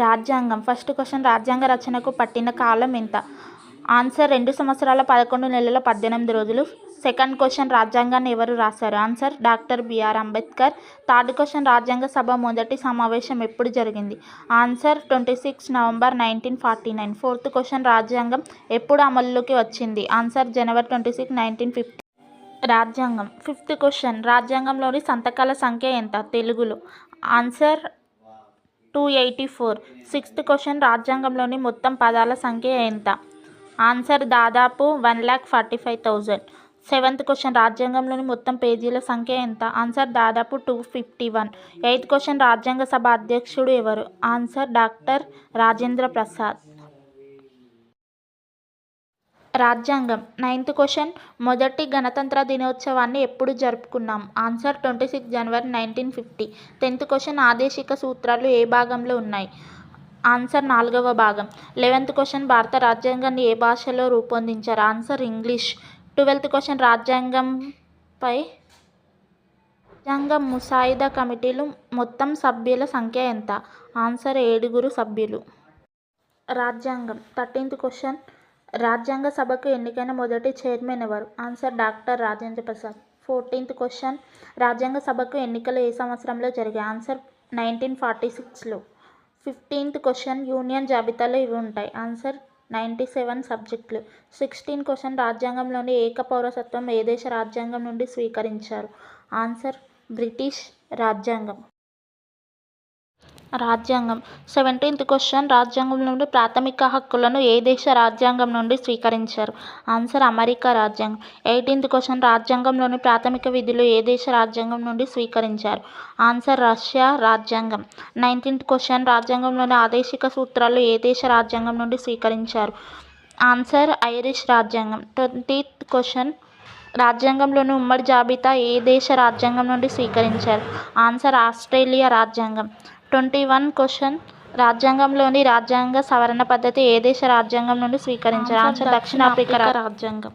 రాజ్యాంగం. First question రాజ్యాంగ రచనకు పట్టిన కాలం ఎంత? ఆన్సర్ 2 సంవత్సరాల 11 నెలల 18 రోజులు. సెకండ్ క్వశ్చన్ రాజ్యాంగాన్ని ఎవరు రాశారు? Answer doctor B R Ambedkar. Third question రాజ్యాంగ సభ మొదటి సమావేశం ఎప్పుడు జరిగింది? Answer 26 November 1949. ఫోర్త్ క్వశ్చన్ రాజ్యాంగం ఎప్పుడు అమలులోకి వచ్చింది? ఆన్సర్ జనవరి 26, 1950. రాజ్యాంగం. ఫిఫ్త్ క్వశ్చన్ రాజ్యాంగంలోని సంతకాల సంఖ్య ఎంత తెలుగులో? ఆన్సర్ 284. సిక్స్త్ క్వశ్చన్ రాజ్యాంగంలోని మొత్తం పదాల సంఖ్య ఎంత? ఆన్సర్ దాదాపు 1,45,000. సెవెంత్ క్వశ్చన్ రాజ్యాంగంలోని మొత్తం పేజీల సంఖ్య ఎంత? ఆన్సర్ దాదాపు 251. ఎయిత్ క్వశ్చన్ రాజ్యాంగ సభ అధ్యక్షుడు ఎవరు? Answer doctor Rajendra Prasad. రాజ్యాంగం. నైన్త్ క్వశ్చన్ మొదటి గణతంత్ర దినోత్సవాన్ని ఎప్పుడు జరుపుకున్నాం? ఆన్సర్ 26 జనవరి 1950. 10th క్వశ్చన్ ఆదేశిక సూత్రాలు ఏ భాగంలో ఉన్నాయి? ఆన్సర్ 4వ భాగం. 11th క్వశ్చన్ భారత రాజ్యాంగాన్ని ఏ భాషలో రూపొందించారు? Answer English. 12th క్వశ్చన్ రాజ్యాంగ ముసాయిదా కమిటీలు మొత్తం సభ్యుల సంఖ్య ఎంత? ఆన్సర్ 7 సభ్యులు. రాజ్యాంగం. 13th క్వశ్చన్ రాజ్యాంగ సభకు ఎన్నికైన మొదటి చైర్మన్ ఎవరు? Answer doctor Rajendra Prasad. 14th question రాజ్యాంగ సభకు ఎన్నికలు ఏ సంవత్సరంలో జరిగాయి? ఆన్సర్ 1946లో. 15th క్వశ్చన్ యూనియన్ జాబితాలో ఇవి ఉంటాయి. ఆన్సర్ 97 సబ్జెక్టులు. 16th క్వశ్చన్ రాజ్యాంగంలోని ఏక పౌరసత్వం ఏ దేశ రాజ్యాంగం నుండి స్వీకరించారు? ఆన్సర్ బ్రిటిష్ రాజ్యాంగం. రాజ్యాంగం. 17th క్వశ్చన్ రాజ్యాంగంలోని ప్రాథమిక హక్కులను ఏ దేశ రాజ్యాంగం నుండి స్వీకరించారు? ఆన్సర్ అమెరికా రాజ్యాంగం. 18th క్వశ్చన్ రాజ్యాంగంలోని ప్రాథమిక విధులు ఏ దేశ రాజ్యాంగం నుండి స్వీకరించారు? ఆన్సర్ రష్యా రాజ్యాంగం. 19th క్వశ్చన్ రాజ్యాంగంలోని ఆదేశిక సూత్రాలు ఏ దేశ రాజ్యాంగం నుండి స్వీకరించారు? ఆన్సర్ ఐరిష్ రాజ్యాంగం. 20th క్వశ్చన్ రాజ్యాంగంలోని ఉమ్మడి జాబితా ఏ దేశ రాజ్యాంగం నుండి స్వీకరించారు? ఆన్సర్ ఆస్ట్రేలియా రాజ్యాంగం. 21 క్వశ్చన్ రాజ్యాంగంలోని రాజ్యాంగ సవరణ పద్ధతి ఏ దేశ రాజ్యాంగం నుండి స్వీకరించారు? ఆన్సర్ దక్షిణాఫ్రికా రాజ్యాంగం.